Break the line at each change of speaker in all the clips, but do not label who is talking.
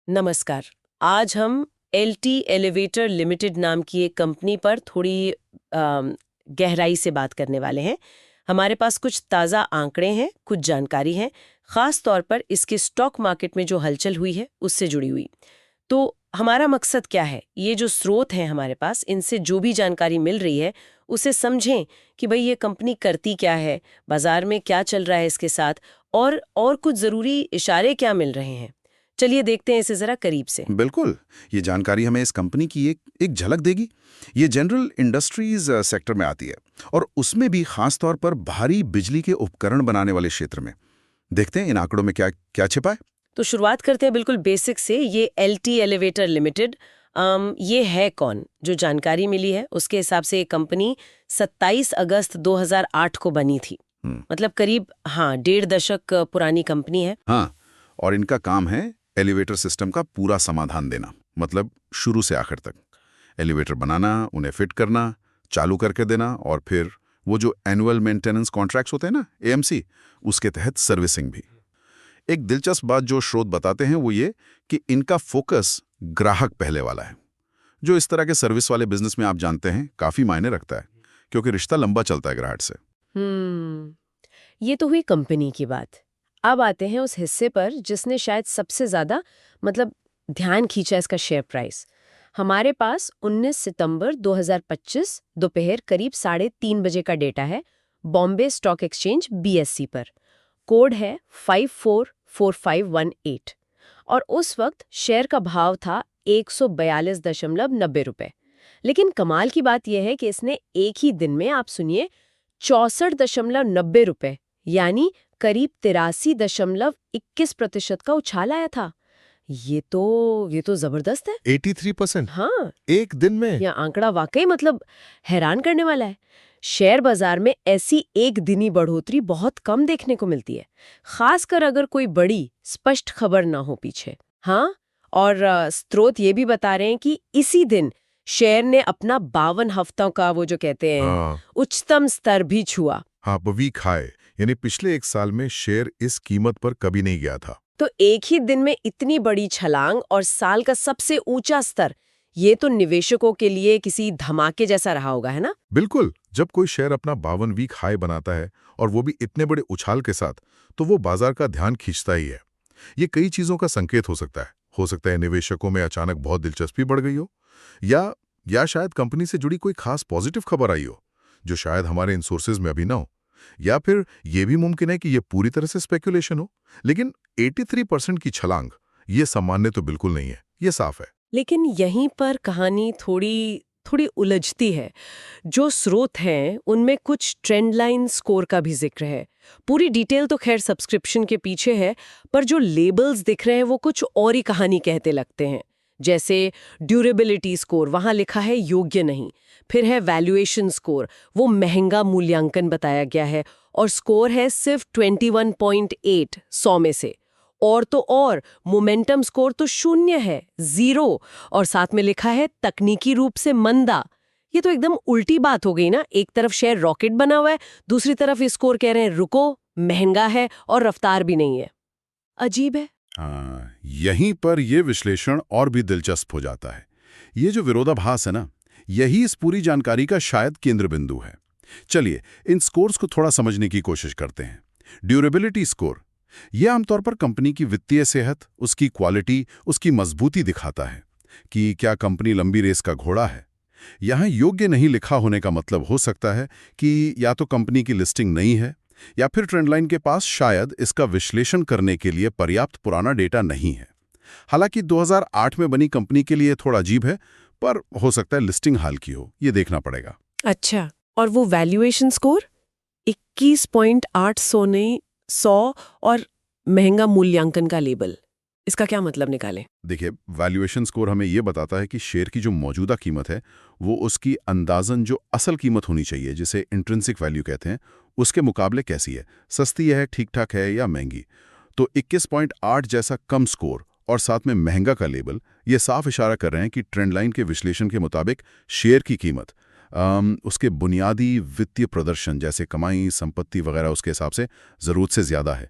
नमस्कार। आज हम एलटी एलिवेटर लिमिटेड नाम की एक कंपनी पर थोड़ी गहराई से बात करने वाले हैं। हमारे पास कुछ ताज़ा आंकड़े हैं, कुछ जानकारी है, ख़ास तौर पर इसके स्टॉक मार्केट में जो हलचल हुई है उससे जुड़ी हुई। तो हमारा मकसद क्या है? ये जो स्रोत हैं हमारे पास, इनसे जो भी जानकारी मिल रही है उसे समझें कि भाई ये कंपनी करती क्या है, बाजार में क्या चल रहा है इसके साथ, और कुछ ज़रूरी इशारे क्या मिल रहे हैं। चलिए देखते हैं इसे जरा करीब से।
बिल्कुल। ये जानकारी हमें इस कंपनी की एक झलक देगी। ये जनरल इंडस्ट्रीज सेक्टर में आती है और उसमें भी खास तौर पर भारी बिजली के उपकरण बनाने वाले क्षेत्र में। देखते हैं इन आंकड़ों में क्या क्या छिपा है।
तो शुरुआत करते हैं बिल्कुल बेसिक से। ये एलटी एलिवेटर लिमिटेड, ये है कौन? जो जानकारी मिली है उसके हिसाब से ये कंपनी 27 अगस्त 2008 को बनी थी। मतलब करीब 1.5 दशक पुरानी कंपनी है।
हाँ, और इनका काम है एलिवेटर सिस्टम का पूरा समाधान देना, मतलब शुरू से आखिर तक। एलिवेटर बनाना, उन्हें फिट करना, चालू करके देना और फिर वो जो एनुअल मेंटेनेंस कॉन्ट्रैक्ट्स होते हैं ना, एएमसी, उसके तहत सर्विसिंग भी। एक दिलचस्प बात जो स्रोत बताते हैं वो ये कि इनका फोकस ग्राहक पहले वाला है, जो इस तरह के सर्विस वाले बिजनेस में आप जानते हैं काफी मायने रखता है, क्योंकि रिश्ता लंबा चलता है ग्राहक से।
हम्म ये तो हुई कंपनी की बात। अब आते हैं उस हिस्से पर जिसने शायद सबसे ज्यादा मतलब ध्यान खींचा, इसका शेयर प्राइस। हमारे पास 19 सितंबर 2025 दोपहर करीब 3:30 बजे का डेटा है, बॉम्बे स्टॉक एक्सचेंज बीएससी पर। कोड है 544518 और उस वक्त शेयर का भाव था 142.90 रुपए। लेकिन कमाल की बात यह है कि इसने एक ही दिन में, आप सुनिए, 64.90 रुपए यानी करीब 83.21% का उछाल आया था। ये तो जबरदस्त है।
83%?
हाँ,
एक दिन में?
यह आंकड़ा वाकई मतलब हैरान करने वाला है। शेयर बाजार में ऐसी एक दिनी बढ़ोतरी बहुत कम देखने को मिलती है, खासकर अगर कोई बड़ी स्पष्ट खबर ना हो पीछे। हाँ, और स्रोत ये भी बता रहे हैं कि इसी दिन शेयर ने अपना 52 हफ्तों का वो जो कहते हैं
हाँ,
उच्चतम स्तर भी छुआ।
हाँ, वीक हाई, यानी पिछले एक साल में शेयर इस कीमत पर कभी नहीं गया था।
तो एक ही दिन में इतनी बड़ी छलांग और साल का सबसे ऊंचा स्तर, ये तो निवेशकों के लिए किसी धमाके जैसा रहा होगा, है ना?
बिल्कुल, जब कोई शेयर अपना 52 वीक हाई बनाता है और वो भी इतने बड़े उछाल के साथ, तो वो बाजार का ध्यान खींचता ही है। ये कई चीजों का संकेत हो सकता है। हो सकता है निवेशकों में अचानक बहुत दिलचस्पी बढ़ गई हो, या या शायद कंपनी से जुड़ी कोई खास पॉजिटिव खबर आई हो, जो शायद हमारे इन सोर्सेज में अभी ना हो। या फिर ये भी मुमकिन है कि ये पूरी तरह से स्पेकुलेशन हो। लेकिन 83% की छलांग, ये सामान्य तो बिल्कुल नहीं है, ये साफ है।
लेकिन यहीं पर कहानी थोड़ी थोड़ी उलझती है। जो स्रोत हैं उनमें कुछ ट्रेंड लाइन स्कोर का भी जिक्र है। पूरी डिटेल तो खैर सब्सक्रिप्शन के पीछे है, पर जो लेबल्स दिख रहे हैं वो कुछ और ही कहानी कहते लगते हैं। जैसे ड्यूरेबिलिटी स्कोर, वहां लिखा है योग्य नहीं। फिर है वैल्यूएशन स्कोर, वो महंगा मूल्यांकन बताया गया है और स्कोर है सिर्फ 21.8 100 में से। और तो और मोमेंटम स्कोर तो 0 है, 0। और साथ में लिखा है तकनीकी रूप से मंदा। ये तो एकदम उल्टी बात हो गई ना। एक तरफ शेयर रॉकेट बना हुआ है, दूसरी तरफ ये स्कोर कह रहे हैं रुको, महंगा है और रफ्तार भी नहीं है। अजीब है।
यहीं पर यह विश्लेषण और भी दिलचस्प हो जाता है। ये जो विरोधाभास है ना, यही इस पूरी जानकारी का शायद केंद्र बिंदु है। चलिए इन स्कोर्स को थोड़ा समझने की कोशिश करते हैं। ड्यूरेबिलिटी स्कोर, यह आमतौर पर कंपनी की वित्तीय सेहत, उसकी क्वालिटी, उसकी मजबूती दिखाता है कि क्या कंपनी लंबी रेस का घोड़ा है। यहाँ योग्य नहीं लिखा होने का मतलब हो सकता है कि या तो कंपनी की लिस्टिंग नहीं है, या फिर ट्रेंडलाइन के पास शायद इसका विश्लेषण करने के लिए पर्याप्त पुराना डेटा नहीं है। हालांकि 2008 में बनी कंपनी के लिए थोड़ा अजीब है, पर हो सकता है लिस्टिंग हाल की हो, ये देखना पड़ेगा।
अच्छा, और वो वैल्यूएशन स्कोर 21.8 100 और महंगा मूल्यांकन का लेबल, इसका क्या मतलब निकालें?
देखिए, वैल्यूएशन स्कोर हमें यह बताता है कि शेयर की जो मौजूदा कीमत है वो उसकी अंदाजन जो असल कीमत होनी चाहिए, जिसे इंट्रिंसिक वैल्यू कहते हैं, उसके मुकाबले कैसी है, सस्ती है, ठीक ठाक है या महंगी। तो 21.8 जैसा कम स्कोर और साथ में महंगा का लेबल, ये साफ इशारा कर रहे हैं कि ट्रेंड लाइन के विश्लेषण के मुताबिक शेयर की कीमत उसके बुनियादी वित्तीय प्रदर्शन जैसे कमाई, संपत्ति वगैरह, उसके हिसाब से ज़रूरत से ज़्यादा है।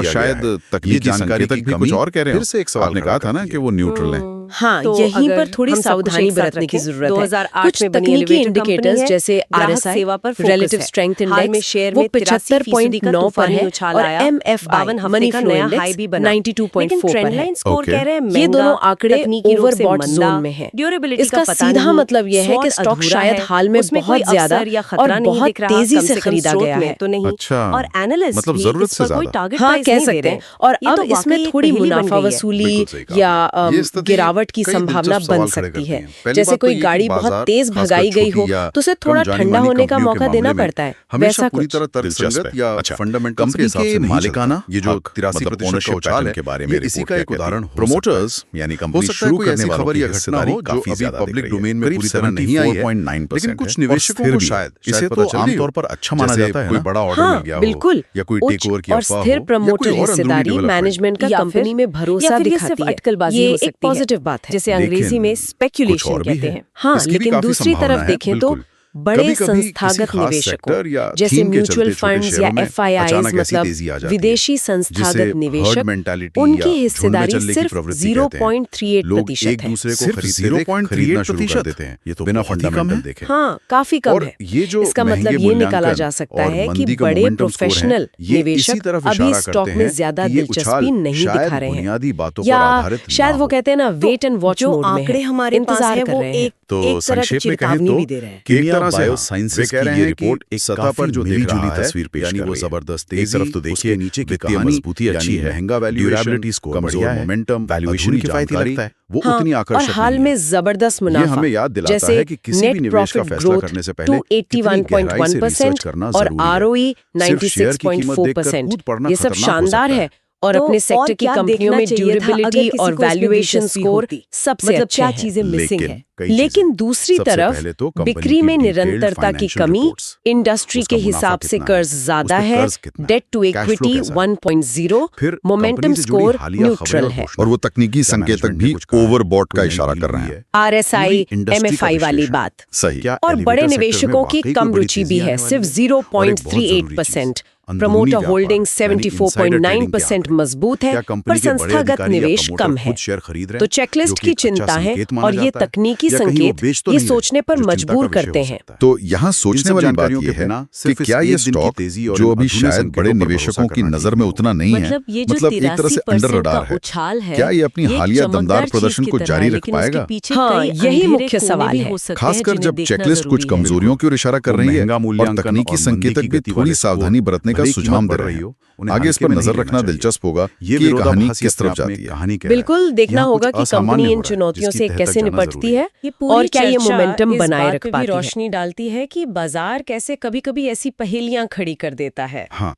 दिया गया
शायद
है।
तकनीकी
ये जानकारी
संकेतक
की
भी कुछ
कमी
और कह रहे
फिर
हो।
से एक सवाल
आपने
खड़ा
कहा था ना
करती
कि
है।
वो न्यूट्रल है।
हाँ,
तो
यहीं
अगर
पर थोड़ी
हम सब कुछ
सावधानी
एक साथ
बरतने की
रखें,
जरूरत है।
2008
कुछ
में बनी
तकनीकी
elevator
इंडिकेटर्स
company है,
जैसे
ग्राहक
RSI,
सेवा पर focus
रिलेटिव
है।
स्ट्रेंथ
हाल में
इंडेक्स,
शेयर
वो
में 83% का
75.9 पर
तूफानी
है
उछाल
और
आया,
MFI,
52 हफ्ते
मनी
का
फ्लो
नया
इंडेक्स
हाई भी बना।
92.4
लेकिन
पर
ट्रेंड
है।
Line score
Okay.
कह रहे हैं
ये दोनों
महंगा,
आंकड़े
तकनीकी रूप से
ओवरबॉट
मंदा,
जोन में हैं।
ड्यूरेबिलिटी
इसका
का पता
सीधा
नहीं,
मतलब यह है कि
SWOT
स्टॉक
अधूरा
शायद
है,
हाल में
उसमें कोई
बहुत ज्यादा
अवसर या
और
खतरा नहीं
बहुत
दिख रहा,
तेजी
कम
से
कम
खरीदा
स्रोत
गया
में
है।
तो नहीं।
अच्छा,
और एनालिस्ट
मतलब
भी
जरूरत
इस
से
पर कोई
ज्यादा।
टारगेट
हाँ,
प्राइस
कह
नहीं दे
सकते
रहे
हैं। और
ये
अब
तो
इसमें
वाकई एक
थोड़ी
पहेली बन
मुनाफा
गई है।
वसूली
बिल्कुल सही कहा
या
आपने। ये स्थिति
गिरावट की
कई
संभावना
दिलचस्प
बन
सवाल खड़े
सकती
करती
है।
हैं। पहली
जैसे
बात तो
कोई
ये कि
गाड़ी बहुत
बाजार,
तेज
खासकर
भगाई गई
छोटी
हो
या
तो उसे
कम
थोड़ा
जानी
ठंडा
मानी
होने का
कंपनियों के
मौका देना
मामले में
पड़ता है,
हमेशा
वैसा
पूरी
कुछ।
तरह तर्कसंगत या फंडामेंटल्स के हिसाब से नहीं
मालिकाना
चलता। ये जो
हक,
83%
मतलब
का उछाल है,
के बारे में
ये इसी का एक उदाहरण हो
प्रोमोटर्स
सकता है।
यानी
हो
कंपनी
सकता है
शुरू
कोई
करने
ऐसी
वालों
खबर
की
या घटना
हिस्सेदारी
हो जो
काफी
अभी
ज्यादा दिख
पब्लिक
रही है।
डोमेन में
करीब
पूरी तरह नहीं आई है,
74.9%
लेकिन
है।
कुछ
और
निवेशकों
स्थिर
को
भी है।
शायद
इसे
पता
तो
चल गई हो।
आमतौर पर अच्छा माना
जैसे
जाता है
कोई
ना।
बड़ा ऑर्डर
हाँ,
मिल गया हो,
बिल्कुल।
या कोई
उच्च
टेक ओवर की
और
अफवाह
स्थिर
हो, या
प्रमोटर
कोई और अंदरूनी
हिस्सेदारी
डेवलपमेंट।
मैनेजमेंट का
या
कंपनी
फिर-
में भरोसा
फिर ये
दिखाती
सिर्फ
है।
अटकलबाजी
ये
हो
एक
सकती है,
पॉजिटिव बात है।
जिसे अंग्रेजी में
कुछ
स्पेकुलेशन
और भी
कहते
है।
हैं।
हाँ,
इसकी भी
लेकिन
काफी
दूसरी
संभावना
तरफ
है,
देखें तो
बिल्कुल।
बड़े
कभी-कभी किसी
संस्थागत
खास
निवेशकों
सेक्टर या
जैसे
थीम के
म्यूचुअल
चलते छोटे
फंड्स या
शेयरों में
FIIs
अचानक ऐसी
मतलब
तेजी आ जाती है,
विदेशी
जिसे
संस्थागत
हर्ड
निवेशक,
मेंटालिटी
उनकी
या
हिस्सेदारी
झुंड में चलने की
सिर्फ
प्रवृत्ति कहते हैं।
0.38%
लोग एक
है।
दूसरे को
सिर्फ
खरीदते देख
0.38%
खरीदना शुरू कर देते हैं,
ये तो
बिना
बहुत ही कम
फंडामेंटल
है।
देखे।
हाँ, काफी कम
और
है।
ये जो
इसका
महंगे
मतलब ये निकाला
मूल्यांकन
जा सकता
और
है कि
मंदी का
बड़े
मोमेंटम स्कोर है,
प्रोफेशनल
ये इसी
निवेशक
तरफ
अभी
इशारा
स्टॉक
करते
में
हैं
ज्यादा
कि ये
दिलचस्पी
उछाल
नहीं
शायद
दिखा रहे हैं,
बुनियादी बातों पर
या
आधारित
शायद
ना
वो
हो।
कहते हैं ना वेट एंड वॉच
जो
मोड में
आंकड़े
है,
हमारे पास
इंतजार
है
कर
वो
रहे हैं।
एक
तो
तरह की
संक्षेप में कहें
चेतावनी
तो
भी दे रहे हैं।
एक
कीमिया
तरह से हाँ,
बायोसाइंसेस
वे
की
कह रहे
ये
हैं कि
रिपोर्ट एक
सतह पर जो दिख
मिली-जुली
रहा है,
तस्वीर पेश
यानी
कर
वो
रही है।
जबरदस्त
एक
तेजी,
तरफ तो देखिए
उसके नीचे की
वित्तीय
कहानी,
मजबूती अच्छी
यानी
है,
महंगा
ड्यूरेबिलिटी
वैल्यूएशन,
स्कोर
कमजोर
बढ़िया है,
मोमेंटम,
वैल्यूएशन
अधूरी
किफायती
जानकारी,
लगता है।
वो
हाँ,
उतनी
और
आकर्षक
हाल
नहीं
में
है।
जबरदस्त
ये
मुनाफा,
हमें याद दिलाता
जैसे
है कि किसी भी
नेट
निवेश का
प्रॉफिट
फैसला
ग्रोथ
करने से पहले कितनी गहराई से रिसर्च
281.1%
करना
और
जरूरी है।
ROE
सिर्फ शेयर की कीमत देखकर
96.4%।
कूद पड़ना
ये सब
खतरनाक हो
शानदार
सकता
है।
है।
और
तो
अपने
और
सेक्टर की
क्या
कंपनियों
देखना
में
चाहिए था अगर
ड्यूरेबिलिटी
किसी
और
को इसमें
वैल्यूएशन
दिलचस्पी
स्कोर
होती?
सबसे
मतलब
अच्छे
क्या
हैं।
चीजें मिसिंग
लेकिन
है?
कई चीजें।
लेकिन दूसरी
सबसे
तरफ
पहले तो कंपनी
बिक्री
की
में
डिटेल्ड
निरंतरता की
फाइनेंशियल
कमी,
रिपोर्ट्स,
इंडस्ट्री
उसका
के
मुनाफा
हिसाब से
कितना है,
कर्ज ज्यादा
उस पे
है,
कर्ज कितना है,
debt to
cash flow
equity
कैसा है,
1.0,
फिर
मोमेंटम
कंपनी से जुड़ी
स्कोर
हालिया खबरें
न्यूट्रल
और
है।
घोषणाएं।
और वो तकनीकी
क्या
संकेतक
मैनेजमेंट ने
भी
कुछ कहा है?
ओवरबॉट का
कोई नई
इशारा
डील
कर रहे
हुई
हैं।
है?
RSI,
पूरी इंडस्ट्री का
MFI वाली
विश्लेषण।
बात।
सही।
क्या
और बड़े
एलिवेटर सेक्टर में
निवेशकों की
वाकई
कम
कोई बड़ी
रुचि
तेजी
भी
आने
है,
वाली
सिर्फ
है? और एक बहुत जरूरी
0.38%।
चीज, अंदरूनी
प्रमोटर
व्यापार,
होल्डिंग
यानी insider trading के
74.9%
आंकड़े।
मजबूत है,
क्या
पर
कंपनी के बड़े
संस्थागत
अधिकारी या
निवेश
प्रमोटर
कम है।
खुद शेयर खरीद रहे
तो
हैं,
चेकलिस्ट
जो
की
कि एक अच्छा
चिंता है
संकेत माना
और ये
जाता है?
तकनीकी
या कहीं वो
संकेत
बेच तो
ये
नहीं रहे,
सोचने पर
जो चिंता
मजबूर
का विषय
करते
हो
हैं।
सकता है।
तो यहाँ
इन
सोचने
सब
वाली बात
जानकारियों
यह
के
है
बिना
कि
सिर्फ
क्या
इस
ये
एक दिन की
स्टॉक
तेजी और
जो
इन
अभी
अधूरे
शायद
संकेतों
बड़े
पर
निवेशकों
भरोसा
की
करना
नजर
ठीक
में
नहीं
उतना नहीं है,
मतलब ये जो
मतलब एक तरह से
83%
अंडररडार
का
है,
उछाल है,
क्या ये अपनी
ये एक
हालिया
चमकदार
दमदार
चीज
प्रदर्शन
की
को
तरह
जारी
है,
रख
लेकिन उसके
पाएगा?
पीछे
हाँ,
कई
यही
अंधेरे
मुख्य
कोने
सवाल
भी
है।
हो सकते हैं,
खासकर
जिन्हें
जब
देखना
चेकलिस्ट कुछ
जरूरी है।
कमजोरियों की ओर इशारा कर
वो
रही है
महंगा
और
मूल्यांकन
तकनीकी
और मंदी
संकेतक
की
भी
गति
थोड़ी
वाले
सावधानी
स्कोर,
बरतने का
भले
सुझाव
कीमत
दे
बढ़
रहे
रही
हैं।
हो, उन्हें
आगे इस
हल्के
पर
में नहीं
नजर
लेना
रखना
चाहिए।
दिलचस्प होगा
ये
कि ये कहानी
विरोधाभास
किस तरफ
अपने आप में
जाती है।
कहानी कह रहा है।
बिल्कुल देखना
यहाँ कुछ
होगा कि
असामान्य
कंपनी
हो
इन
रहा है,
चुनौतियों
जिसकी
से
तह तक
कैसे
जाना
निपटती
जरूरी
है
ये
और
पूरी
क्या ये
चर्चा
मोमेंटम
इस
बनाए
बात
रख
पे भी
पाती है।
रोशनी डालती है कि बाजार कैसे कभी-कभी ऐसी पहेलियां खड़ी कर देता है।
हाँ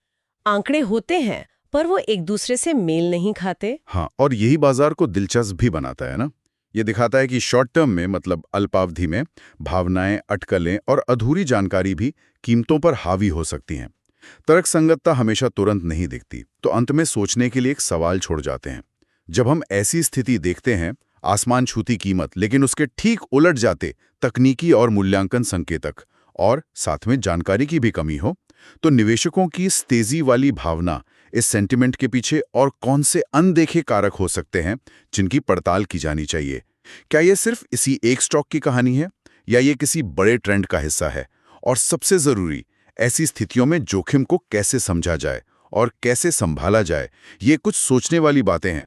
आंकड़े होते हैं, पर वो एक दूसरे से मेल नहीं खाते।
हाँ, और यही बाजार को दिलचस्प भी बनाता है ना। ये दिखाता है कि शॉर्ट टर्म में, मतलब अल्पावधि में, भावनाएं, अटकलें और अधूरी जानकारी भी कीमतों पर हावी हो सकती हैं। तर्कसंगतता हमेशा तुरंत नहीं दिखती, तो अंत में सोचने के लिए एक सवाल छोड़ जाते हैं। जब हम ऐसी स्थिति देखते हैं, आसमान छूती कीमत, लेकिन उसके ठीक उलट जाते तकनीकी और मूल्यांकन संकेतक, और साथ में जानकारी की भी कमी हो, तो निवेशकों की इस तेजी वाली भावना, इस सेंटिमेंट के पीछे और कौन से अनदेखे कारक हो सकते हैं जिनकी पड़ताल की जानी चाहिए? क्या ये सिर्फ इसी एक स्टॉक की कहानी है, या ये किसी बड़े ट्रेंड का हिस्सा है? और सबसे जरूरी, ऐसी स्थितियों में जोखिम को कैसे समझा जाए और कैसे संभाला जाए, ये कुछ सोचने वाली बातें हैं।